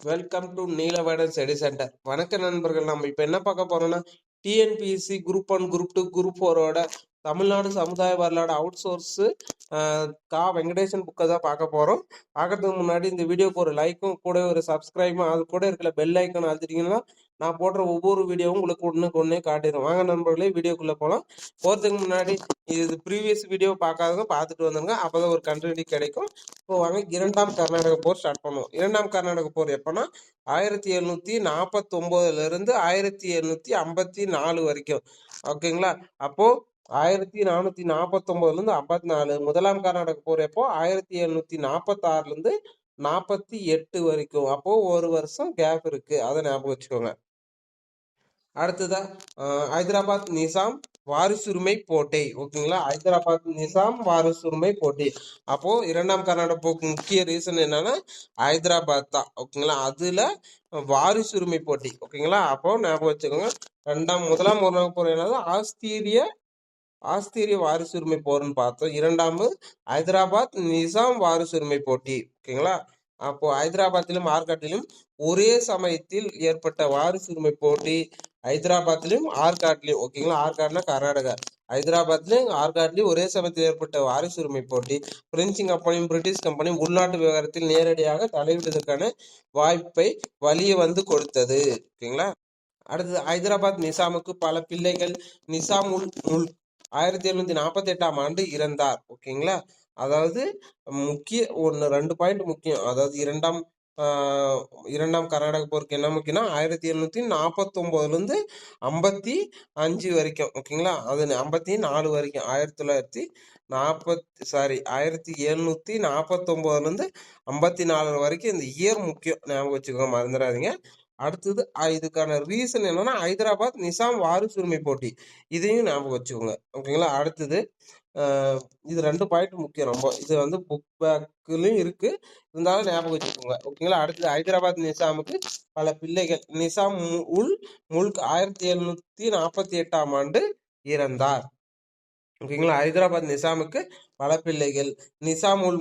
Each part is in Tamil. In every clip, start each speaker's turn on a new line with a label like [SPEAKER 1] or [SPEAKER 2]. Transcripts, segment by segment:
[SPEAKER 1] Welcome to Neelavedan study centre. வணக்க நண்பர்கள். நம்ம இப்போ என்ன பார்க்க போறோம்னா டிஎன்பிஎஸ்சி குரூப் 1, குரூப் 2, குரூப் 4ஓட தமிழ்நாடு சமுதாய வரலாறு அவுட் சோர்ஸ் கா வெங்கடேசன் புக்கை தான் பார்க்க போறோம். பார்க்கறதுக்கு முன்னாடி இந்த வீடியோக்கு ஒரு லைக்கும் கூட ஒரு சப்ஸ்கிரைபும் அது கூட இருக்கிற பெல் ஐக்கன் அழுத்திட்டீங்கன்னா நான் போடுற ஒவ்வொரு வீடியோவும் உங்களுக்கு ஒன்றுக்கு ஒன்றே காட்டிடும். வாங்க நண்பர்களே, வீடியோக்குள்ளே போகலாம். போகிறதுக்கு முன்னாடி இது ப்ரீவியஸ் வீடியோ பார்க்காதவங்க பார்த்துட்டு வந்துருங்க, அப்போதான் ஒரு கண்டினியூட்டி கிடைக்கும். இப்போ வாங்க இரண்டாம் கர்நாடக போர் ஸ்டார்ட் பண்ணுவோம். இரண்டாம் கர்நாடக போர் எப்போனா 1749 1754 வரைக்கும். ஓகேங்களா? அப்போ 1449 54. முதலாம் கர்நாடக போர் எப்போ 1746 48 வரைக்கும். அப்போ ஒரு வருஷம் கேப் இருக்கு, அதை ஞாபகம் வச்சுக்கோங்க. அடுத்ததா ஹைதராபாத் நிசாம் வாரிசுரிமை போட்டி. ஓகேங்களா? ஹைதராபாத் நிசாம் வாரிசுரிமை போட்டி. அப்போ இரண்டாம் கர்நாடக போக்கு முக்கிய ரீசன் என்னன்னா ஹைதராபாத் தான். ஓகேங்களா? அதுல வாரிசுரிமை போட்டி. ஓகேங்களா? அப்போ ஞாபகம் வச்சுக்கோங்க. முதலாம் உலக போர் என்னது ஆஸ்திரிய வாரிசுரிமை போர்னு பார்த்தோம். இரண்டாவது ஹைதராபாத் நிசாம் வாரிசுரிமை போட்டி. ஓகேங்களா? அப்போ ஹைதராபாத்திலும் ஆற்காட்டிலும் ஒரே சமயத்தில் ஏற்பட்ட வாரிசுரிமை போட்டி ஹைதராபாத்லயும் ஆற்காட்லயும். ஓகேங்களா? ஆற்காடுனா கர்நாடகா. ஹைதராபாத்லயும் ஆற்காட்லயும் ஒரே சமயத்தில் ஏற்பட்ட வாரிசுரிமை போட்டி பிரெஞ்சு கம்பெனியும் பிரிட்டிஷ் கம்பெனியும் உள்நாட்டு விவகாரத்தில் நேரடியாக தலையிடுவதற்கான வாய்ப்பை வழிய வந்து கொடுத்தது. ஓகேங்களா? அடுத்தது ஹைதராபாத் நிசாமுக்கு பல பிள்ளைகள். நிசாம் உல் முல்க் 1748 இறந்தார். ஓகேங்களா? அதாவது முக்கிய ரெண்டு பாயிண்ட் முக்கியம். அதாவது இரண்டாம் கர்நாடக போருக்கு என்ன முக்கியம்னா 1749 55 வரைக்கும். ஓகேங்களா? அது 54 வரைக்கும். 1749 54 வரைக்கும் இந்த இயர் முக்கியம், ஞாபகம் வச்சுக்கோங்க, மறந்துடாதீங்க. அடுத்தது இதுக்கான ரீசன் என்னன்னா ஹைதராபாத் நிசாம் வாரிசுரிமை போட்டி, இதையும் ஞாபகம் வச்சுக்கோங்க. ஓகேங்களா? அடுத்தது இது ரெண்டு பாயிண்ட் முக்கியம் ரொம்ப. இது வந்து புக் பேக்லயும் இருக்கு, இருந்தாலும் ஞாபகம் வச்சுக்கோங்க. ஓகேங்களா? அடுத்தது ஹைதராபாத் நிசாமுக்கு பல பிள்ளைகள். நிசாம் உல் முல்க் 1748 இறந்தார். ஓகேங்களா? ஹைதராபாத் நிசாமுக்கு பல பிள்ளைகள். நிசாம் உல்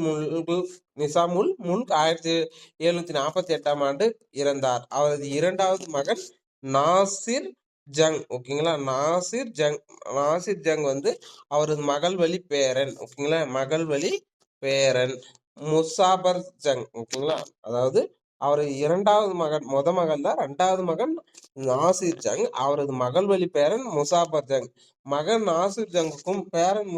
[SPEAKER 1] முல்க் 1748 இறந்தார். அவரது இரண்டாவது மகன் நாசிர் ஜங். ஓகேங்களா? நாசிர் ஜங் வந்து அவரது மகள் வழி பேரன். ஓகேங்களா? மகள் வழி பேரன் முசாபர் ஜங். ஓகேங்களா? அதாவது அவரது இரண்டாவது மகன், மகன் தான் இரண்டாவது மகன் நாசிர் ஜங். அவரது மகள் வழி பேரன் முசாபர் ஜங். மகன் நாசிர் ஜங்குக்கும் பேரன்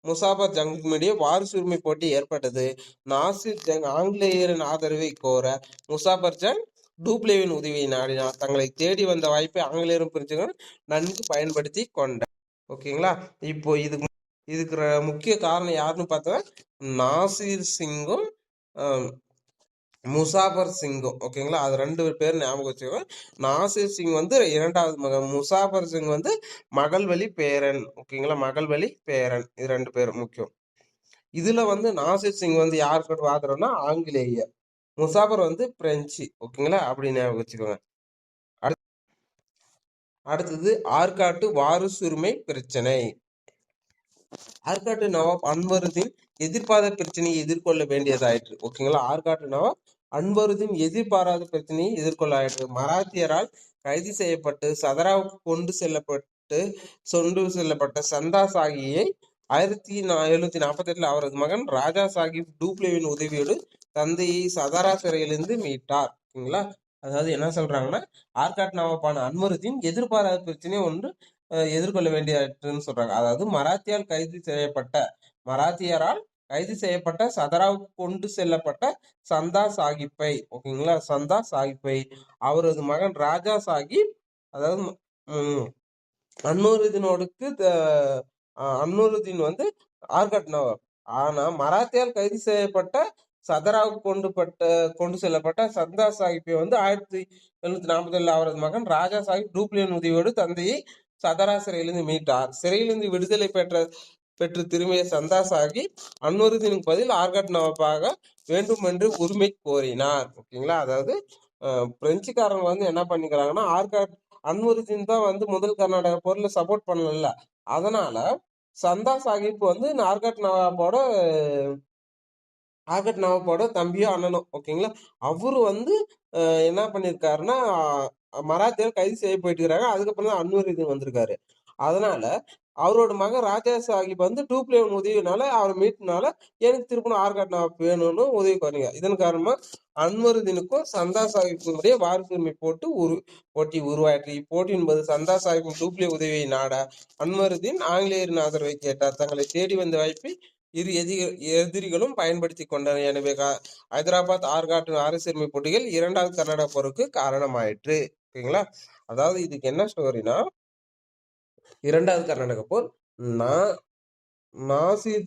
[SPEAKER 1] முசாபர் ஜங்குக்கும் இடையே வாரிசுரிமை போட்டி ஏற்பட்டது. நாசிர் ஜங் ஆங்கிலேயரின் ஆதரவை கோர முசாபர் ஜங் டூப்ளேவின் உதவியை நாடினார். தங்களை தேடி வந்த வாய்ப்பை ஆங்கிலேயரும் பிரிஞ்சுகள் நன்கு பயன்படுத்தி கொண்டார். ஓகேங்களா? இப்போ இதுக்கு முக்கிய காரணம் யாருன்னு பார்த்தா நாசிர் சிங்கும் முசாபர் சிங்கும். ஓகேங்களா? அது ரெண்டு பேர் ஞாபகம் வச்சுக்கோங்க. நாசிர் சிங் வந்து இரண்டாவது மகன், முசாபர் சிங் வந்து மகள் வழி பேரன். ஓகேங்களா? மகள் வழி பேரன், இது ரெண்டு பேரும் முக்கியம். இதுல வந்து நாசிர் சிங் வந்து யாருக்கு ஆதரவுனா ஆங்கிலேயர், முசாபர் வந்து பிரெஞ்சு. ஓகேங்களா? அப்படி ஞாபகம் வச்சுக்கோங்க. அடுத்தது ஆற்காட்டு வாரிசுரிமை பிரச்சனை. ஆற்காட்டு நவாப் அன்வருதீன் எதிர்பாராத பிரச்சனையை எதிர்கொள்ள வேண்டியதாயிற்று. ஓகேங்களா? ஆற்காட்டு நவாப் அன்வருதீன் எதிர்பாராத பிரச்சனையை எதிர்கொள்ள ஆயிற்று. மராத்தியரால் கைது செய்யப்பட்டு சதராவுக்கு கொண்டு செல்லப்பட்ட சந்தா சாகியை 1748 அவரது மகன் ராஜா சாஹிப் டூப்ளேவின் உதவியோடு தந்தையை சதரா சிறையிலிருந்து மீட்டார். ஓகேங்களா? அதாவது என்ன சொல்றாங்கன்னா ஆற்காட்டு நவாப்பான அன்வருதீன் எதிர்பாராத பிரச்சனையை ஒன்று எதிர்கொள்ள வேண்டியதுன்னு சொல்றாங்க. அதாவது மராத்தியரால் கைது செய்யப்பட்ட சதராவுக்கு கொண்டு செல்லப்பட்ட சந்தா சாஹிப்பை. ஓகேங்களா? சந்தா சாஹிப்பை அவரது மகன் ராஜா சாஹிப், அதாவது அன்வருதீன் வந்து ஆற்காட் நவாப். ஆனா மராத்தியால் கைது செய்யப்பட்ட சதராவுக்கு கொண்டு செல்லப்பட்ட சந்தா சாஹிப்பை வந்து 1747 அவரது மகன் ராஜா சாஹிப் டூப்ளியன் உதவியோடு தந்தையை சதரா சிறையிலிருந்து மீட்டார். சிறையிலிருந்து விடுதலை பெற்று திரும்பிய சந்தா சாஹிப் அன்வருதீனுக்கு பதில் ஆற்காட் நவாப்பாக வேண்டும் என்று உரிமை கோரினார். ஓகேங்களா? அதாவது பிரெஞ்சுக்காரங்க வந்து என்ன பண்ணிக்கிறாங்கன்னா அன்வருதீன் தான் வந்து முதல் கர்நாடக போர்ல சப்போர்ட் பண்ணல. அதனால சந்தா சாஹிப் வந்து ஆற்காட் நவாப்போட ஆகட் நவாபோட தம்பியோ அண்ணனோ, ஓகேங்களா. அவரு வந்து என்ன பண்ணிருக்காருன்னா, மராத்தியால் கைது செய்ய போயிட்டு இருக்காங்க. அதுக்கப்புறம் தான் அன்வர் இது வந்திருக்காரு. அதனால அவரோட மகன் ராஜா சாஹிப் வந்து டூப்ளேவன் உதவினால அவரை மீட்னால எனக்கு திருப்பணும் ஆர்காட் நவாப் வேணும்னு உதவி வரீங்க. இதன் காரணமா அன்வருதீனுக்கும் சந்தா சாஹிப்புடைய வாரிசுரிமை போட்டி உருவாயிற்று. இப்போட்டி என்பது சந்தா சாஹிப்பின் டூப்ளே உதவியை நாட அன்வருதீன் ஆங்கிலேயரின் ஆதரவை கேட்டார். தங்களை தேடி வந்த வாய்ப்பை இரு எதிரிகளும் பயன்படுத்தி கொண்டனர். எனவே ஹைதராபாத் ஆர்காட் வாரிசுரிமை போட்டிகள் இரண்டாவது கர்நாடக போருக்கு காரணமாயிற்று. ஓகேங்களா. அதாவது இதுக்கு என்ன ஸ்டோரினா, இரண்டாவது கர்நாடக போர் நாசிர்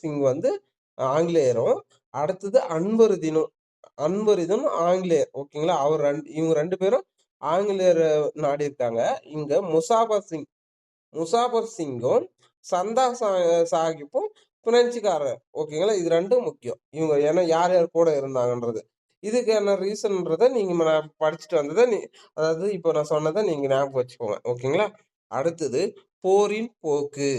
[SPEAKER 1] சிங் வந்து ஆங்கிலேயரும், அடுத்தது அன்வருதீனும் ஆங்கிலேயர், ஓகேங்களா. இவங்க ரெண்டு பேரும் ஆங்கிலேயர் நாடி இருக்காங்க. இங்க முசாபர் சிங்கும் சந்தா சாஹிப்பும் பிரெஞ்சுக்காரர், ஓகேங்களா. இது ரெண்டும் முக்கியம். இவங்க ஏன்னா யார் யார் கூட இருந்தாங்கன்றது, இதுக்கு என்ன ரீசன்ன்றத நீங்க நான் படிச்சுட்டு வந்ததை அதாவது இப்போ நான் சொன்னதை நீங்க ஞாபகம் வச்சுக்கோங்க, ஓகேங்களா. அடுத்தது போரின் போக்கு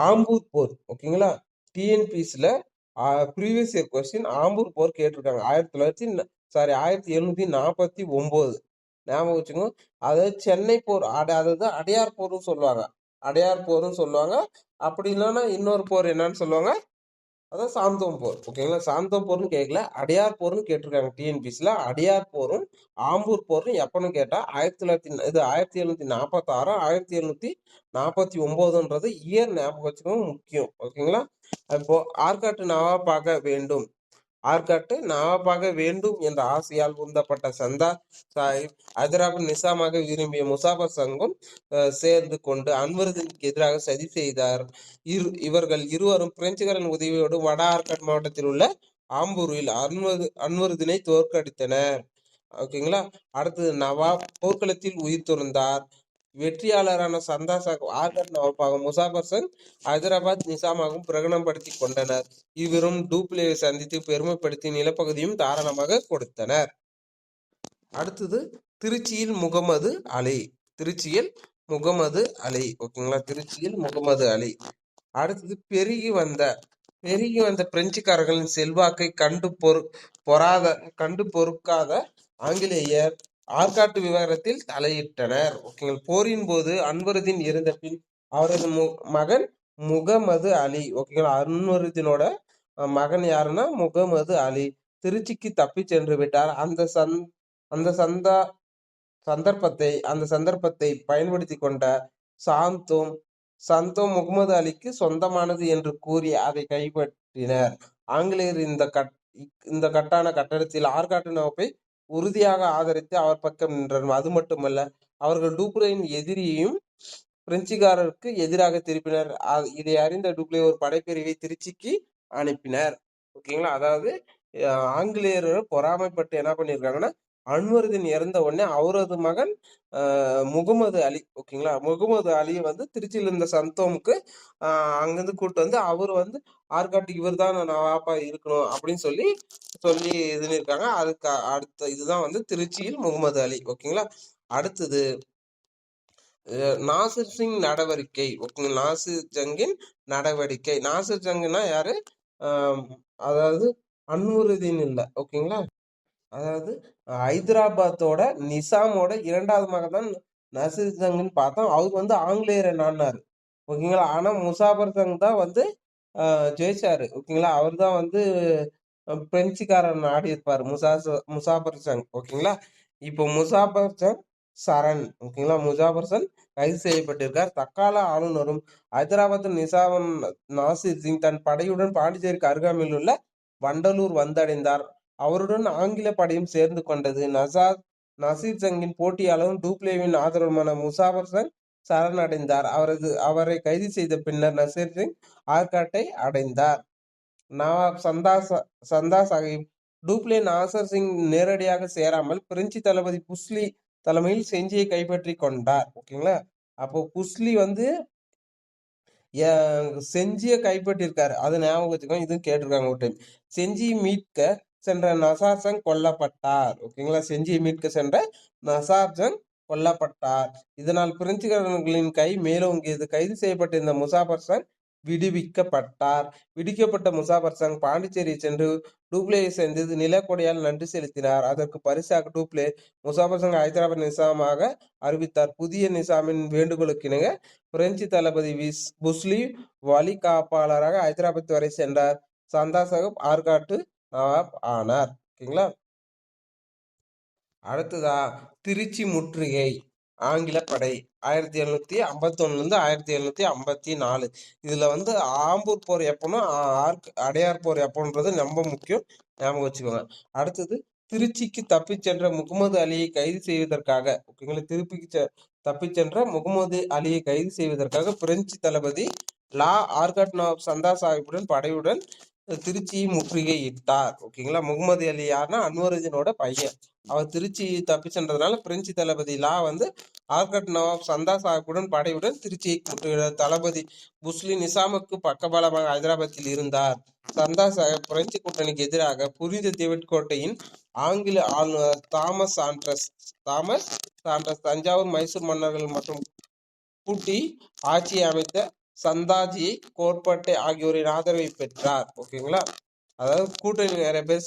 [SPEAKER 1] ஆம்பூர் போர், ஓகேங்களா. டிஎன்பிஎஸ்ல ப்ரீவியஸ் இயர் கொஸ்டின் ஆம்பூர் போர் கேட்டிருக்காங்க. 1749 ஞாபகம் வச்சுக்கோங்க. அதாவது சென்னை போர், அதாவது அடையார் போர்னு சொல்லுவாங்க. அப்படி இல்லைன்னா இன்னொரு போர் என்னன்னு சொல்லுவாங்க, அதான் சாந்தோம் போர், ஓகேங்களா. சாந்தோம் போர்னு கேட்கல, அடையார் போர்னு கேட்டிருக்காங்க டிஎன்பிஎஸ்ல. அடையார் போரும் ஆம்பூர் போரும் எப்பன்னு கேட்டா 1746 1749ன்றது இயர் ஞாபகம் வச்சுக்கணும், முக்கியம், ஓகேங்களா. இப்போ ஆற்காட்டு நவாபாக வேண்டும் என்ற ஆசையால் உந்தப்பட்ட சந்தா சாஹிப் ஹைதராபாத் நிசாமாக விரும்பிய முசாபர் சங்கம் சேர்ந்து கொண்டு அன்வருதீனுக்கு எதிராக சதி செய்தார். இவர்கள் இருவரும் பிரெஞ்சுகளின் உதவியோடு வட ஆற்காட் மாவட்டத்தில் உள்ள ஆம்பூரில் அன்வருதீனை தோற்கடித்தனர், ஓகேங்களா. அடுத்தது நவாப் போர்க்களத்தில் உயிர் துறந்தார். வெற்றியாளரான சந்தா சாஹிப் ஆர்காட் நவாபாக முசாபர் சங் ஹைதராபாத் நிசாமாகவும் பிரகடனப்படுத்தி கொண்டனர். இவரும் டூப்ளேவை சந்தித்து பெருமைப்படுத்தி நிலப்பகுதியும் தாராளமாக கொடுத்தனர். அடுத்தது திருச்சியில் முகமது அலி, ஓகேங்களா. திருச்சியில் முகமது அலி. அடுத்தது பெருகி வந்த பிரெஞ்சுக்காரர்களின் செல்வாக்கை கண்டு பொறுக்காத ஆங்கிலேயர் ஆற்காட்டு விவகாரத்தில் தலையிட்டனர், ஓகேங்களா. போரின் போது அன்வருதீன் இறந்த பின் அவரது மகன் முகமது அலி, ஓகேங்களா. அன்வருதீனோட மகன் யாருன்னா முகமது அலி திருச்சிக்கு தப்பி சென்று விட்டார். அந்த சந்தர்ப்பத்தை பயன்படுத்தி கொண்ட சாந்தோம் முகமது அலிக்கு சொந்தமானது என்று கூறி அதை கைப்பற்றினர். ஆங்கிலேயர் இந்த கட்டடத்தில் ஆற்காட்டு நவாப்பை உறுதியாக ஆதரித்து அவர் பக்கம் நின்றனர். அது மட்டுமல்ல, அவர்கள் டூப்ளேயின் எதிரியையும் பிரெஞ்சுக்காரருக்கு எதிராக திருப்பினர். இதை அறிந்த டூப்ளே ஒரு படைப்பிரிவை திருச்சிக்கு அனுப்பினர், ஓகேங்களா. அதாவது ஆங்கிலேயர்கள் பொறாமைப்பட்டு என்ன பண்ணியிருக்காங்கன்னா, அன்வருதீன் இறந்த உடனே அவரது மகன் முகமது அலி, ஓகேங்களா. முகமது அலியை வந்து திருச்சியில் இருந்த சந்தோமுக்கு அங்கிருந்து கூப்பிட்டு வந்து அவர் வந்து ஆற்காட்டுக்கு இவர் தான் நவாப்பா இருக்கணும் அப்படின்னு சொல்லி இது இருக்காங்க. அதுக்கு அடுத்த இதுதான் வந்து திருச்சியில் முகமது அலி, ஓகேங்களா. அடுத்தது நாசிர் சிங் நடவடிக்கை, ஓகேங்களா. நாசிர் ஜங்கின் நடவடிக்கை. நாசிர் ஜங்குன்னா யாரு, அதாவது அன்வருதீன் இல்லை, ஓகேங்களா. அதாவது ஹைதராபாத்தோட நிசாமோட இரண்டாவது மகன் தான் நசீர் ஜங்னு பார்த்தோம். அவர் வந்து ஆங்கிலேயரை நாடினாரு, ஓகேங்களா. ஆனா முசாபர் சங் தான் வந்து ஜெயிச்சாரு, ஓகேங்களா. அவர் தான் வந்து பிரெஞ்சுக்காரன் நாடி இருப்பாரு, முசாபர் சங், ஓகேங்களா. இப்போ முசாபர் சங் சரண், ஓகேங்களா. முசாபர் சங் கைது செய்யப்பட்டிருக்கார். தக்கால ஆளுநரும் ஹைதராபாத் நிசாமன் நாசிர் சிங் தன் படையுடன் பாண்டிச்சேரிக்கு அருகாமையில் உள்ள வண்டலூர் வந்தடைந்தார். அவருடன் ஆங்கில படையும் சேர்ந்து கொண்டது. நசீர் ஜங்கின் போட்டியாளரும் டூப்ளேவின் ஆதரவுமான முசாபர் சங் சரணடைந்தார். அவரை கைது செய்த பின்னர் நசீர் சிங் ஆற்காட்டை அடைந்தார். நவாப் சந்தா சாஹிப் டூப்ளே நாசர் சிங் நேரடியாக சேராமல் பிரெஞ்சு தளபதி புஸ்லி தலைமையில் செஞ்சியை கைப்பற்றி கொண்டார், ஓகேங்களா. அப்போ புஸ்லி வந்து செஞ்சியை கைப்பற்றிருக்காரு, அதை ஞாபகம் வச்சுக்கோங்க. இதுவும் கேட்டிருக்காங்க ஒரு டைம். செஞ்சியை மீட்க சென்ற நசார் ஜங் கொல்லப்பட்டார், ஓகேங்களா. செஞ்சியை மீட்க சென்ற நசார் ஜங் கொல்லப்பட்டார். இதனால் பிரெஞ்சுக்காரர்களின் கை மேலோங்கியது. கைது செய்யப்பட்டிருந்த முசாபர் சங் விடுவிக்கப்பட்டார். விடுவிக்கப்பட்ட முசாபர் சங் பாண்டிச்சேரி சென்று டூப்ளேயை சந்தித்து நிலக்கொடையால் நன்றி செலுத்தினார். அதற்கு பரிசாக டூப்ளே முசாபர் சங் ஹைதராபாத் நிசாமாக அறிவித்தார். புதிய நிசாமின் வேண்டுகோளுக்கிணங்க பிரெஞ்சு தளபதி புஸ்லி வழி காப்பாளராக ஹைதராபாத் வரை சென்றார். சந்தா சாஹிப் ஆர்காட்டு நவாப் ஆனார். ஓகேங்களா. அடுத்ததா திருச்சி முற்றுகை ஆங்கில படை 1751 1754. இதுல ஆம்பூர் போர் எப்போன்னா அடையார் போர் எப்போன்றது ரொம்ப முக்கியம், ஞாபகம் வச்சுக்கோங்க. அடுத்தது திருச்சிக்கு தப்பி சென்ற முகமது அலியை கைது செய்வதற்காக, ஓகேங்களா, திருப்பிக்கு தப்பி சென்ற முகமது அலியை கைது செய்வதற்காக பிரெஞ்சு தளபதி லா ஆர்காட் நவாப் சந்தா சாஹிப்புடன் படையுடன் திருச்சியை முற்றுகையிட்டார். ஓகேங்களா. முகமது அலி யாருன்னா அன்வருதீனோட பையன். அவர் திருச்சி தப்பி சென்றதுனால பிரெஞ்சு தளபதி லா ஆர்கட் நவாப் சந்தா சாஹிப்புடன் படையுடன் திருச்சியை முற்றுகையிட்டார். தளபதி புஸ்லி நிசாமுக்கு பக்கபலமாக ஹைதராபாத்தில் இருந்தார். சந்தா சாஹிப் பிரெஞ்சு கூட்டணிக்கு எதிராக புனித டேவிட் கோட்டையின் ஆங்கில ஆளுநர் தாமஸ் சாண்ட்ரஸ் தஞ்சாவூர் மைசூர் மன்னர்கள் மற்றும் கூட்டி ஆட்சியை அமைத்த சந்தாஜி கோட்பட்டை ஆகியோரின் ஆதரவை பெற்றார். ஓகேங்களா. அதாவது கூட்டணி நிறைய பேர்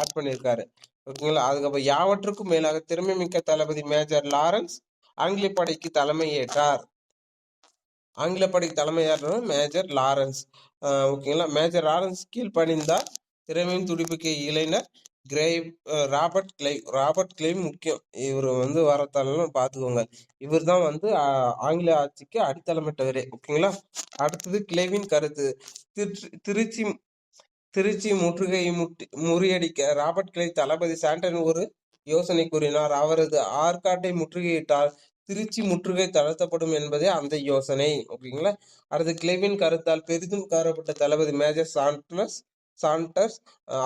[SPEAKER 1] ஆட் பண்ணியிருக்காரு. ஓகேங்களா. அதுக்கப்புறம் யாவற்றுக்கும் மேலாக திறமை மிக்க தளபதி மேஜர் லாரன்ஸ் ஆங்கில படைக்கு தலைமையேற்றார். ஆங்கில படைக்கு தலைமையேற்ற மேஜர் லாரன்ஸ். ஓகேங்களா. மேஜர் லாரன்ஸ் கீழ் பணிந்தார் திறமையின் துடிப்புக்கு இளைஞர் ராபர்ட் கிளைவ் முக்கியம். இவர் வரத்தாலும் பார்த்துக்கோங்க. இவர் தான் ஆங்கில ஆட்சிக்கு அடித்தளமிட்டவரே. ஓகேங்களா. அடுத்தது கிளைவின் கருத்து. திருச்சி முற்றுகையை முறியடிக்க ராபர்ட் கிளைவ் தளபதி சாண்டன் ஒரு யோசனை கூறினார். அவரது ஆற்காட்டை முற்றுகையிட்டால் திருச்சி முற்றுகை தளர்த்தப்படும் என்பதே அந்த யோசனை. ஓகேங்களா. அடுத்து கிளைவின் கருத்தால் பெரிதும் காரப்பட்ட தளபதி மேஜர் சாண்டர்ஸ்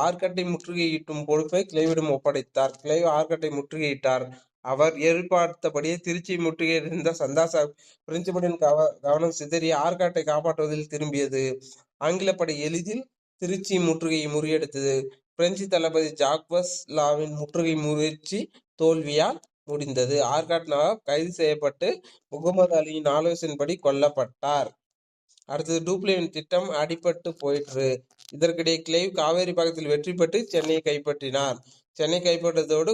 [SPEAKER 1] ஆற்காட்டை முற்றுகையிட்டும் பொறுப்பை கிளைவிடம் ஒப்படைத்தார். கிளைவ் ஆற்காட்டை முற்றுகையிட்டார். அவர் எதிர்பார்த்தபடியே திருச்சி முற்றுகையிட்டிருந்த சந்தா சாஹிப் பிரெஞ்சு படையின் கவனம் சிதறி ஆற்காட்டை காப்பாற்றுவதில் திரும்பியது. ஆங்கில படை எளிதில் திருச்சி முற்றுகையை முறியடித்தது. பிரெஞ்சு தளபதி ஜாக்வஸ் லாவின் முற்றுகை முயற்சி தோல்வியால் முடிந்தது. ஆர்காட் நவாப் கைது செய்யப்பட்டு முகமது அலியின் ஆலோசனைப்படி கொல்லப்பட்டார். அடுத்தது டூப்ளேவின் திட்டம் அடிபட்டு போயிற்று. இதற்கிடையே கிளைவ் காவேரி பக்கத்தில் வெற்றி பெற்று சென்னையை கைப்பற்றினார். சென்னை கைப்பற்றதோடு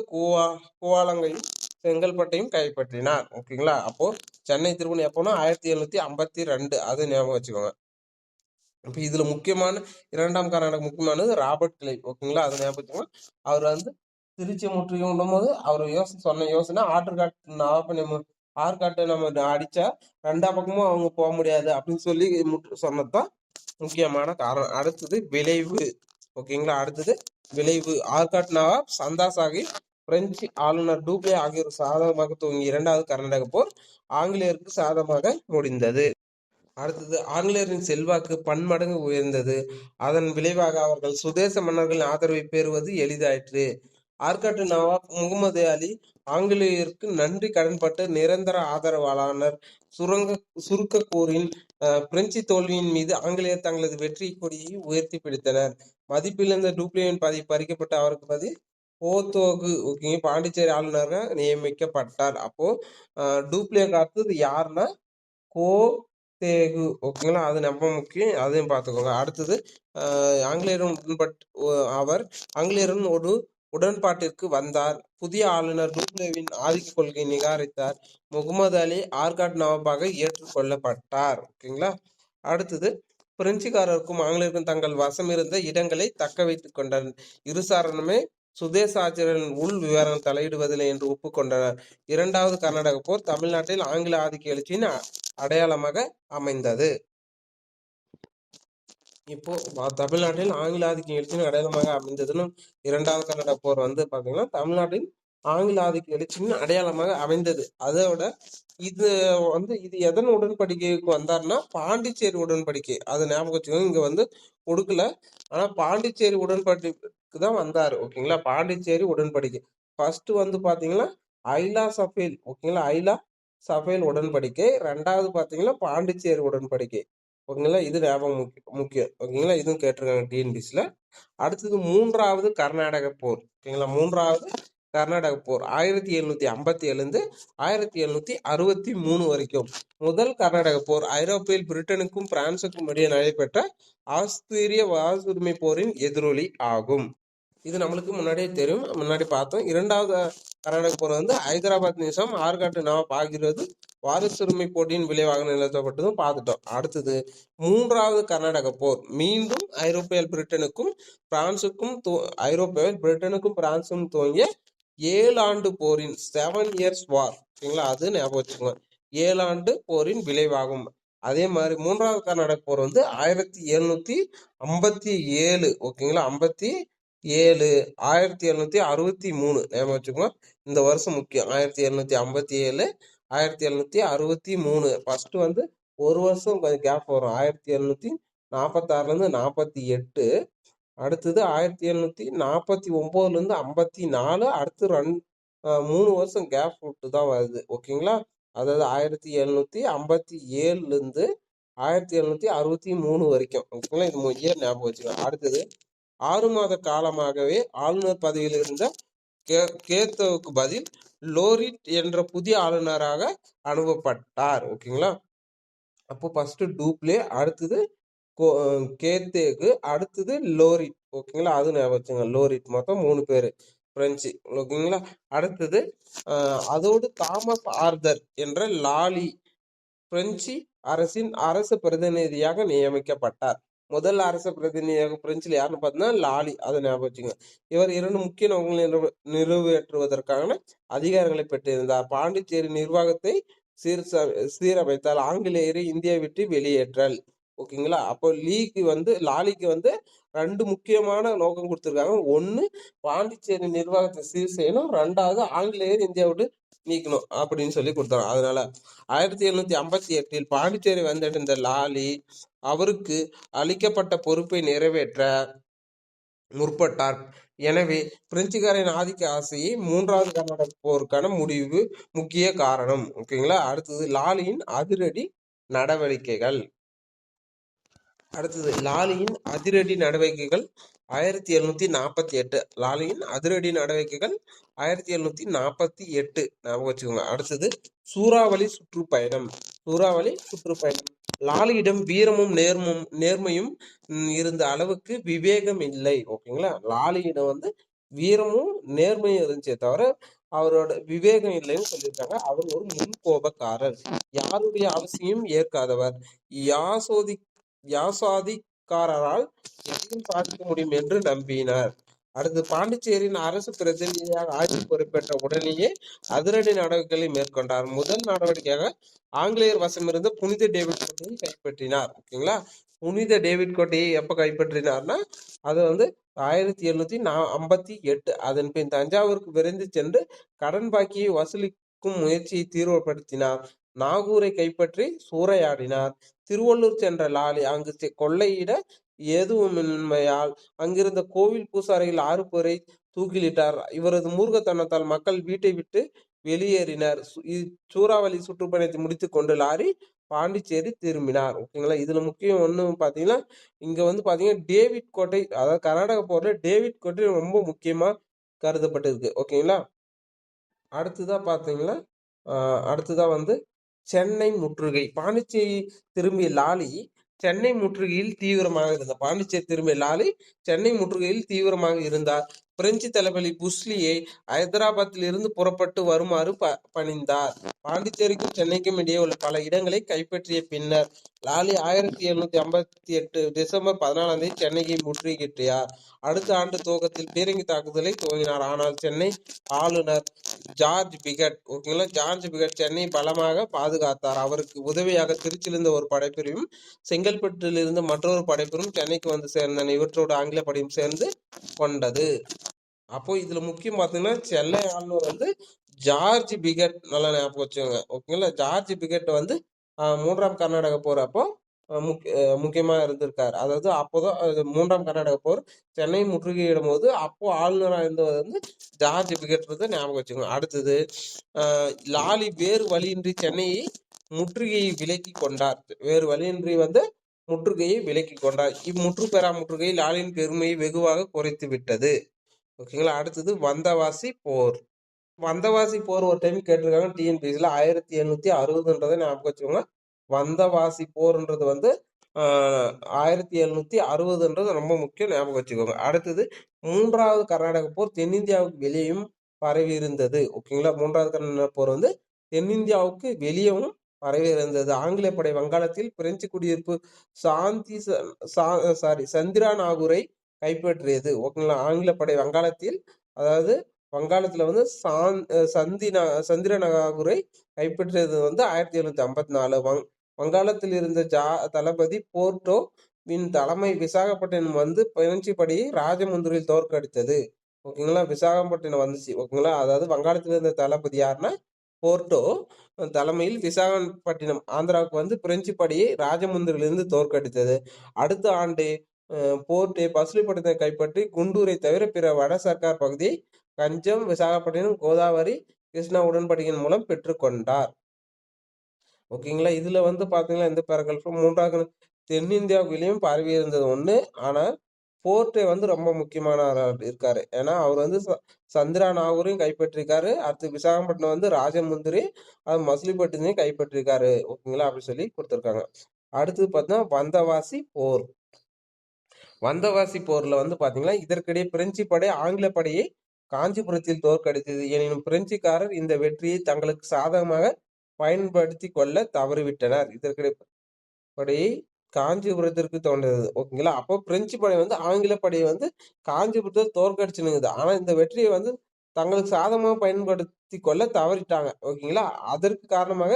[SPEAKER 1] கூவாலங்கையும் செங்கல்பட்டையும் கைப்பற்றினார். ஓகேங்களா. அப்போ சென்னை திருமணம் எப்போனா 1752. அது ஞாபகம் வச்சுக்கோங்க. இப்போ இதுல முக்கியமான 2ஆம் கர்நாடக முக்கியமானது ராபர்ட் கிளைவ். ஓகேங்களா. அதை ஞாபகம். அவர் திருச்சி முற்றுகையும் போது அவர் சொன்ன யோசனை ஆற்காட்டை நம்ம அடிச்சா 2ஆம் பக்கமும் அவங்க போக முடியாது அப்படின்னு சொல்லி சொன்னதுதான் முக்கியமான காரணம். அடுத்தது விளைவு. ஓகேங்களா. அடுத்தது விளைவு. ஆர்காட் நவாப் சந்தா சாஹிப் பிரெஞ்சு ஆளுநர் டூப்ளே ஆகியோர் சாதகமாக துவங்கிய 2வது கர்நாடக போர் ஆங்கிலேயருக்கு சாதகமாக முடிந்தது. அடுத்தது ஆங்கிலேயரின் செல்வாக்கு பன்மடங்கு உயர்ந்தது. அதன் விளைவாக அவர்கள் சுதேச மன்னர்களின் ஆதரவை பெறுவது எளிதாயிற்று. ஆற்காட்டு நவாப் முகமது அலி ஆங்கிலேயருக்கு நன்றி கடன்பட்டு நிரந்தர ஆதரவாளர். சுருக்கக்கூறின் பிரெஞ்சு தோல்வியின் மீது ஆங்கிலேயர் தங்களது வெற்றி கொடியை உயர்த்தி பிடித்தனர். மதிப்பிழந்த டூப்ளேவின் பதவி பறிக்கப்பட்ட அவருக்கு பதில் போத்தோகு பாண்டிச்சேரி ஆளுநராக நியமிக்கப்பட்டார். அப்போ டூப்ளே அடுத்தது யாருன்னா கோ தேகு. ஓகேங்களா. அது ரொம்ப முக்கியம், அதையும் பார்த்துக்கோங்க. அடுத்தது ஆங்கிலேயருடன் ஒரு உடன்பாட்டிற்கு வந்தார். புதிய ஆளுநர் டூப்ளேவின் ஆதிக்க கொள்கையை நிராகரித்தார். முகமது அலி ஆர்காட் நவாபாக ஏற்றுக்கொள்ளப்பட்டார். ஓகேங்களா. அடுத்தது பிரெஞ்சுக்காரருக்கும் ஆங்கிலேயருக்கும் தங்கள் வசம் இருந்த இடங்களை தக்க வைத்துக் கொண்டனர். இருசாரணுமே சுதேசாச்சாரியின் உள் விவரம் தலையிடுவதில்லை என்று ஒப்புக்கொண்டனர். 2வது கர்நாடக போர் தமிழ்நாட்டில் ஆங்கில ஆதிக்க எழுச்சியின் அடையாளமாக அமைந்தது. இப்போ தமிழ்நாட்டில் ஆங்கில ஆதிக்க எழுச்சியின் அடையாளமாக அமைந்ததுன்னு 2வது கர்நாடக போர் பாத்தீங்கன்னா தமிழ்நாட்டில் ஆங்கில ஆதிக்க எழுச்சியின் அடையாளமாக அமைந்தது. அதோட இது இது எதன் உடன்படிக்கைக்கு வந்தாருன்னா பாண்டிச்சேரி உடன்படிக்கை. அதை ஞாபகம் வச்சுக்கோங்க. இங்க கொடுக்கல, ஆனா பாண்டிச்சேரி உடன்படிக்கைக்கு தான் வந்தாரு. ஓகேங்களா. பாண்டிச்சேரி உடன்படிக்கை ஃபர்ஸ்ட் பாத்தீங்கன்னா ஐலா சஃபேல். ஓகேங்களா. ஐலா சஃபேல் உடன்படிக்கை. 2வது பாத்தீங்கன்னா பாண்டிச்சேரி உடன்படிக்கை. ஓகேங்களா. இது ஞாபகம் முக்கியம். ஓகேங்களா. இதுவும் கேட்டிருக்காங்க டிஎன்பிசில. அடுத்தது 3வது கர்நாடக போர். ஓகேங்களா. 3வது கர்நாடக போர் 1757 1763 வரைக்கும். முதல் கர்நாடக போர் ஐரோப்பியில் பிரிட்டனுக்கும் பிரான்சுக்கும் இடையே நடைபெற்ற ஆஸ்திரிய வாசுரிமை போரின் எதிரொலி ஆகும். இது நம்மளுக்கு முன்னாடியே தெரியும், முன்னாடி பார்த்தோம். இரண்டாவது கர்நாடக போர் வந்து ஹைதராபாத் நிசாம் ஆர்காட்டு நவாப் ஆகிறது வாரிசுரிமை போட்டியின் விளைவாக நிலத்தப்பட்டதும் பார்த்துட்டோம். அடுத்தது மூன்றாவது கர்நாடக போர் மீண்டும் ஐரோப்பிய பிரிட்டனுக்கும் பிரான்சுக்கும் ஐரோப்பியாவில் பிரிட்டனுக்கும் பிரான்சுக்கும் துவங்கிய 7 ஆண்டு போரின் 7 இயர்ஸ் வார், ஓகேங்களா, அது ஞாபகம் வச்சுக்கோங்க. 7 ஆண்டு போரின் விளைவாகும். அதே மாதிரி மூன்றாவது கர்நாடக போர் வந்து 1757, ஓகேங்களா, 1763 ஞாபகம் வச்சுக்கோங்க. இந்த வருஷம் முக்கியம். 1757 1763. ஃபர்ஸ்ட் வந்து ஒரு வருஷம் கொஞ்சம் கேப் வரும், 1746 48. அடுத்தது 1749 54. அடுத்து 3 வருஷம் கேப் விட்டு தான் வருது, ஓகேங்களா. அதாவது 1757 1763 வரைக்கும், ஓகேங்களா. இது இயர் ஞாபகம் வச்சுக்கலாம். அடுத்தது 6 மாத காலமாகவே ஆளுநர் பதவியில் இருந்த கேத்தவுக்கு பதில் லோரிட் என்ற புதிய ஆளுநராக அனுப்பப்பட்டார், ஓகேங்களா. அப்போ ஃபர்ஸ்ட் டூப்ளே, அடுத்தது கேத்தேக்கு, அடுத்தது லோரிட், ஓகேங்களா. அது ஞாபகம் வச்சுங்க. லோரிட் மொத்தம் 3 பேர் பிரெஞ்சு, ஓகேங்களா. அடுத்தது அதோடு தாமஸ் ஆர்தர் என்ற லாலி பிரெஞ்சு அரசின் அரசு பிரதிநிதியாக நியமிக்கப்பட்டார். முதல் அரசு பிரதிநிதியாக பிரெஞ்சில் யாருன்னு பார்த்தீங்கன்னா லாலி, அதை ஞாபகம் வச்சுங்க. இவர் 2 முக்கிய நோக்கங்களை நிறைவேற்றுவதற்கான அதிகாரங்களை பெற்றிருந்தார். பாண்டிச்சேரி நிர்வாகத்தை சீரமைத்தால், ஆங்கிலேயரை இந்தியா விட்டு வெளியேற்றல், ஓகேங்களா. அப்போ லாலிக்கு வந்து 2 முக்கியமான நோக்கம் கொடுத்துருக்காங்க. 1 பாண்டிச்சேரி நிர்வாகத்தை சீர் செய்யணும், 2வது ஆங்கிலேயர் இந்தியா விட்டு நீக்கணும் அப்படின்னு சொல்லி கொடுத்தாங்க. அதனால 1758 பாண்டிச்சேரி வந்தடைந்த லாலி அவருக்கு அளிக்கப்பட்ட பொறுப்பை நிறைவேற்ற முற்பட்டார். எனவே பிரெஞ்சுக்காரின் ஆதிக்க ஆசையை 3வது கர்நாடக போருக்கான முடிவு முக்கிய காரணம், ஓகேங்களா. அடுத்தது லாலியின் அதிரடி நடவடிக்கைகள். 1748. லாலியின் அதிரடி நடவடிக்கைகள் 1748 ஞாபகம் வச்சுக்கோங்க. அடுத்தது சூறாவளி சுற்றுப்பயணம். லாலியிடம் வீரமும் நேர்மையும் இருந்த அளவுக்கு விவேகம் இல்லை, ஓகேங்களா. லாலியிடம் வந்து வீரமும் நேர்மையும் இருந்துச்சே தவிர அவரோட விவேகம் இல்லைன்னு சொல்லியிருக்காங்க. அவர் ஒரு முன்கோபக்காரர், யாருடைய அவசியம் ஏற்காதவர், யாசாதிக்காரரால் எதையும் சாதிக்க முடியும் என்று நம்பினார். அடுத்து பாண்டிச்சேரியின் அரசு பிரதிநிதியாக ஆட்சி பொறுப்பேற்ற உடனேயே அதிரடி நடவடிக்கைகளை மேற்கொண்டார். முதல் நடவடிக்கையாக ஆங்கிலேயர் வசமிருந்த புனித டேவிட் கோட்டையை கைப்பற்றினார், ஓகேங்களா. புனித டேவிட் கோட்டையை எப்ப கைப்பற்றினார்னா அது வந்து 1758. அதன் பின் தஞ்சாவூருக்கு விரைந்து சென்று கடன் பாக்கியை வசூலிக்கும் முயற்சியை தீவிரப்படுத்தினார். நாகூரை கைப்பற்றி சூறையாடினார். திருவள்ளூர் சென்ற லாலி அங்கு கொள்ளையிட எதுவுமின்மையால் அங்கிருந்த கோவில் பூசாரிகள் 6 பேரை தூக்கிலிட்டார். இவரது மூர்க்கத்தனத்தால் மக்கள் வீட்டை விட்டு வெளியேறினர். சூறாவளி சுற்றுப்பயணத்தை முடித்து கொண்டு லாரி பாண்டிச்சேரி திரும்பினார், ஓகேங்களா. இதுல முக்கியம் ஒண்ணு பாத்தீங்கன்னா, இங்க வந்து பாத்தீங்கன்னா டேவிட் கோட்டை, அதாவது கர்நாடக போர்ல டேவிட் கோட்டை ரொம்ப முக்கியமா கருதப்பட்டிருக்கு, ஓகேங்களா. அடுத்ததா வந்து சென்னை முற்றுகை. பாண்டிச்சேரி திரும்பிய லாலி சென்னை முற்றுகையில் தீவிரமாக இருந்தார். பாண்டிச்சேரி திரும்பிய லாலி சென்னை முற்றுகையில் தீவிரமாக இருந்தார். பிரெஞ்சு தளபதி புஸ்லியை ஹைதராபாத்தில் இருந்து புறப்பட்டு வருமாறு பணிந்தார். பாண்டிச்சேரிக்கும் சென்னைக்கும் இடையே உள்ள பல இடங்களை கைப்பற்றிய பின்னர் லாலி 1758 டிசம்பர் 14 சென்னையை முற்றுகையிட்டார். அடுத்த ஆண்டு துவக்கத்தில் பீரங்கி தாக்குதலை துவங்கினார். ஆனால் சென்னை ஆளுநர் ஜார்ஜ் பிகட், ஓகேங்களா, ஜார்ஜ் பிகட் சென்னை பலமாக பாதுகாத்தார். அவருக்கு உதவியாக திருச்சியிலிருந்து ஒரு படைப்பிரிவும் செங்கல்பட்டிலிருந்து மற்றொரு படைப்பிரிவும் சென்னைக்கு வந்து சேர்ந்தன. இவற்றோடு ஆங்கில படையும் சேர்ந்து கொண்டது. அப்போ இதுல முக்கியம் பார்த்தீங்கன்னா சென்னை ஆளுநர் வந்து ஜார்ஜ் பிகட், நல்லா ஞாபகம் வச்சுக்கோங்க, ஓகேங்களா. ஜார்ஜ் பிகட் வந்து 3ஆம் கர்நாடக போர் அப்போ முக்கியமா இருந்திருக்காரு. அதாவது அப்போதான் 3ஆம் கர்நாடக போர் சென்னை முற்றுகையிடும் போது அப்போ ஆளுநராக இருந்தவர் வந்து ஜார்ஜ் பிகட் ஞாபகம் வச்சுக்கோங்க. அடுத்தது லாலி வேறு வழியின்றி சென்னையை முற்றுகையை விலக்கி கொண்டார். வேறு வழியின்றி வந்து முற்றுகையை விலக்கி கொண்டார். இம்முற்றுப்பெறா முற்றுகை லாலின் பெருமையை வெகுவாக குறைத்து விட்டது, ஓகேங்களா. அடுத்தது வந்தவாசி போர். வந்தவாசி போர் ஒரு டைம் கேட்டிருக்காங்க டிஎன்பிஎஸ்சியில் 1760 ஞாபகம் வச்சுக்கோங்க. வந்தவாசி போர்ன்றது வந்து 1760 ரொம்ப முக்கியம், ஞாபகம் வச்சுக்கோங்க. அடுத்தது 3வது கர்நாடக போர் தென்னிந்தியாவுக்கு வெளியும் பரவி இருந்தது. ஓகேங்களா. 3வது கர்நாடக போர் வந்து தென்னிந்தியாவுக்கு வெளியவும் பரவி இருந்தது. ஆங்கில படை வங்காளத்தில் பிரெஞ்சு குடியிருப்பு சாந்தி சந்திரா நாகூரை கைப்பற்றியது. ஓகேங்களா. ஆங்கில படை வங்காளத்தில், அதாவது வங்காளத்துல வந்து சந்திர நாகூரை கைப்பற்றியது வந்து 1754. வங்காளத்தில் இருந்த தளபதி போர்ட்டோ வின் தலைமை விசாகப்பட்டினம் வந்து பிரெஞ்சு படையை ராஜமுந்திரியில் தோற்கடித்தது. ஓகேங்களா. விசாகப்பட்டினம் வந்துச்சு. ஓகேங்களா. அதாவது வங்காளத்தில் இருந்த தளபதி யாருன்னா போர்ட்டோ தலைமையில் விசாகப்பட்டினம் ஆந்திராவுக்கு வந்து பிரெஞ்சு படையை ராஜமுந்திரிலிருந்து தோற்கடித்தது. அடுத்த ஆண்டு போர்ட்டே பசுலிப்பட்டினத்தை கைப்பற்றி குண்டூரை தவிர பிற வட சர்க்கார் பகுதியை கஞ்சம், விசாகப்பட்டினம், கோதாவரி, கிருஷ்ணா உடன்படிக்கையின் மூலம் பெற்றுக்கொண்டார். ஓகேங்களா. இதுல வந்து பாத்தீங்கன்னா இந்த பேராகிராஃப் 3வது தென்னிந்தியாவிலையும் பரவி இருந்தது ஒண்ணு. ஆனா போர்ட்டே வந்து ரொம்ப முக்கியமான இருக்காரு. ஏன்னா அவர் வந்து சந்திரா நாகூரையும் கைப்பற்றிருக்காரு. அடுத்து விசாகப்பட்டினம் வந்து ராஜமுந்திரி, அது மசிலிப்பட்டினத்தையும் கைப்பற்றிருக்காரு. ஓகேங்களா. அப்படி சொல்லி கொடுத்துருக்காங்க. அடுத்தது பார்த்தீங்கன்னா வந்தவாசி போர். வந்தவாசி போர்ல வந்து பாத்தீங்கன்னா இதற்கிடையே பிரெஞ்சு படை ஆங்கில படையை காஞ்சிபுரத்தில் தோற்கடித்தது. எனினும் பிரெஞ்சுக்காரர் இந்த வெற்றியை தங்களுக்கு சாதகமாக பயன்படுத்தி கொள்ள தவறிவிட்டனர். இதற்கிடையே படையை காஞ்சிபுரத்திற்கு தோன்றது. ஓகேங்களா. அப்போ பிரெஞ்சு படை வந்து ஆங்கில படையை வந்து காஞ்சிபுரத்தை தோற்கடிச்சுனுங்குது. ஆனா இந்த வெற்றியை வந்து தங்களுக்கு சாதகமாக பயன்படுத்தி கொள்ள தவறிட்டாங்க. ஓகேங்களா. அதற்கு காரணமாக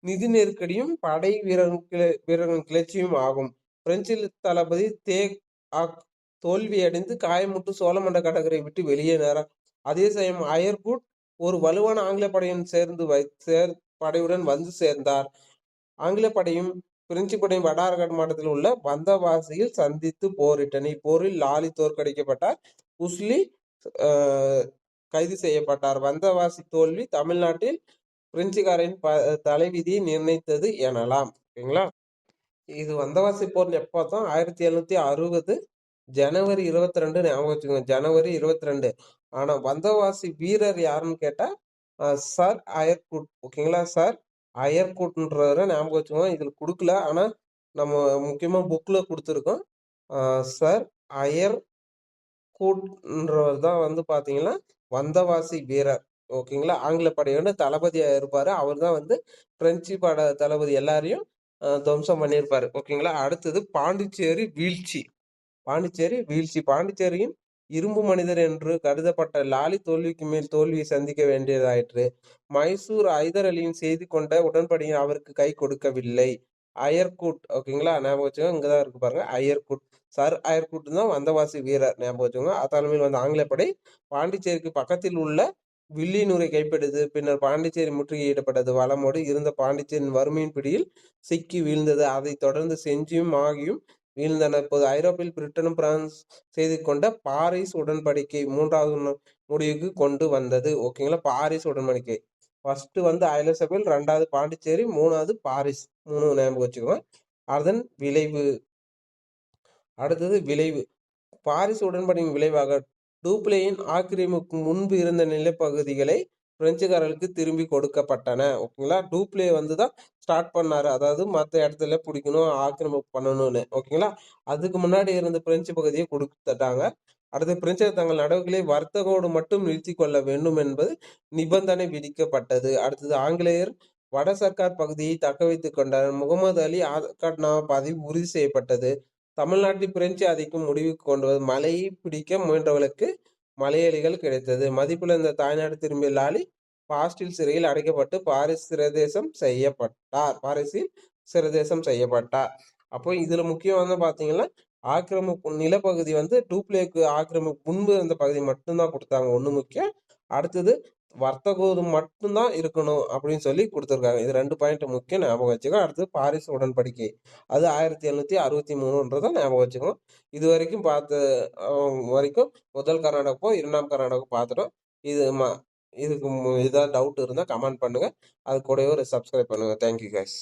[SPEAKER 1] நிதி நெருக்கடியும் படை வீரர்களின் கிளர்ச்சியும் ஆகும். பிரெஞ்சு தளபதி தோல்வியடைந்து காயமுற்று சோழமண்ட கடற்கரை விட்டு வெளியேறினார். அதே சமயம் அயர்குட் ஒரு வலுவான ஆங்கில படையுடன் படையுடன் வந்து சேர்ந்தார். ஆங்கில படையும் பிரெஞ்சு படையும் வடாரகட் மாவட்டத்தில் உள்ள வந்தவாசியில் சந்தித்து போரிட்டனர். இப்போரில் லாலி தோற்கடிக்கப்பட்டார். உஸ்லி கைது செய்யப்பட்டார். வந்தவாசி தோல்வி தமிழ்நாட்டில் பிரெஞ்சுக்காரின் தலைவிதியை நிர்ணயித்தது எனலாம். ஓகேங்களா. இது வந்தவாசி போர் எப்போ பார்த்தோம்? 1760 ஜனவரி 22 ஞாபகம் வச்சுக்கோங்க. ஜனவரி 22. ஆனா வந்தவாசி வீரர் யாருன்னு கேட்டா சர் அயர்குட். ஓகேங்களா. சர் அயர்குட்ன்றவரை ஞாபகம் வச்சுக்கோங்க. இதுல கொடுக்கல, ஆனா நம்ம முக்கியமா புக்ல கொடுத்துருக்கோம். சர் அயர்குட்ன்றவர் தான் வந்து பாத்தீங்கன்னா வந்தவாசி வீரர். ஓகேங்களா. ஆங்கில படையோட தளபதியா இருப்பாரு. அவர் தான் வந்து பிரெஞ்சு பட தளபதி எல்லாரையும் துவம்சம் பண்ணியிருப்பாரு. ஓகேங்களா. அடுத்தது பாண்டிச்சேரி வீழ்ச்சி. பாண்டிச்சேரியின் இரும்பு மனிதர் என்று கருதப்பட்ட லாலி தோல்விக்கு மேல் தோல்வியை சந்திக்க வேண்டியதாயிற்று. மைசூர் ஐதர் அலியின் செய்தி கொண்ட உடன்படிக்கை அவருக்கு கை கொடுக்கவில்லை. அயர்குட். ஓகேங்களா. ஞாபகம் வச்சுக்கோங்க. இங்கதான் இருக்கு பாருங்க. அயர்குட். சர் அயர்குட் தான் வந்தவாசி வீரர். ஞாபகம் வச்சுக்கோங்க. தலைமையில் வந்த ஆங்கிலப்படை பாண்டிச்சேரிக்கு பக்கத்தில் உள்ள வில்லியனூரை கைப்பற்றியது. பின்னர் பாண்டிச்சேரி முற்றுகையிடப்பட்டது. வளமோடு இருந்த பாண்டிச்சேரியின் வறுமையின் பிடியில் சிக்கி வீழ்ந்தது. அதைத் தொடர்ந்து செஞ்சியும் ஆகியும் வீழ்ந்தன. இப்போது ஐரோப்பில் பிரிட்டனும் பிரான்ஸ் செய்து கொண்ட பாரிஸ் உடன்படிக்கை 3வது முடிவுக்கு கொண்டு வந்தது. ஓகேங்களா. பாரிஸ் உடன்படிக்கை ஃபர்ஸ்ட் வந்து ஐலசபெல், 2வது பாண்டிச்சேரி, 3வது பாரிஸ். 3 ஞாபகம் வச்சுக்கோங்க. அதன் விளைவு. அடுத்தது விளைவு. பாரிஸ் உடன்படிக்கையின் விளைவாக டூப்ளேயின் ஆக்கிரமிப்புக்கு முன்பு இருந்த நிலப்பகுதிகளை பிரெஞ்சுக்காரர்களுக்கு திரும்பி கொடுக்கப்பட்டன. ஓகேங்களா. டூப்ளே வந்து தான் ஸ்டார்ட் பண்ணாரு. அதாவது மற்ற இடத்துல பிடிக்கணும், ஆக்கிரமிப்பு பண்ணணும்னு. ஓகேங்களா. அதுக்கு முன்னாடி இருந்த பிரெஞ்சு பகுதியை கொடுத்துட்டாங்க. அடுத்து பிரெஞ்சர் தங்கள் நடவடிக்கைகளை வர்த்தகோடு மட்டும் நிறுத்தி கொள்ள வேண்டும் என்பது நிபந்தனை விதிக்கப்பட்டது. அடுத்தது ஆங்கிலேயர் வட சர்க்கார் பகுதியை தக்க வைத்துக் கொண்டனர். முகமது அலி ஆத்கட்னா பதவி உறுதி செய்யப்பட்டது. தமிழ்நாட்டில் பிரெஞ்சு ஆதிக்கம் முடிவுக்கு கொண்டு மலையை பிடிக்க முயன்றவர்களுக்கு மலையாளிகள் கிடைத்தது. மதிப்பிழந்த தாய்நாடு திரும்பிய லாலி பாஸ்டில் சிறையில் அடைக்கப்பட்டு பாரிஸில் சிறைதேசம் செய்யப்பட்டார். அப்போ இதுல முக்கியம் வந்து பாத்தீங்கன்னா ஆக்கிரமிப்பு நிலப்பகுதி வந்து டூப்ளேக்கு ஆக்கிரமிப்பு முன்பு இருந்த பகுதி மட்டும்தான் கொடுத்தாங்க. ஒண்ணு முக்கியம். அடுத்தது வர்த்தகம் மட்டும்தான் இருக்கணும் அப்படின்னு சொல்லி கொடுத்துருக்காங்க. இது 2 பாயிண்ட் முக்கியம், ஞாபகம் வச்சுக்கோ. அடுத்து பாரிஸ் உடன்படிக்கை, அது 1763 ஞாபகம் வச்சுக்கணும். இது வரைக்கும் வரைக்கும் முதல் கர்நாடகம், 2ஆம் கர்நாடகம் பார்த்துட்டோம். இதுக்கு ஏதாவது டவுட் இருந்தால் கமெண்ட் பண்ணுங்க. அது கூடவே ஒரு சப்ஸ்கிரைப் பண்ணுங்க. Thank you guys.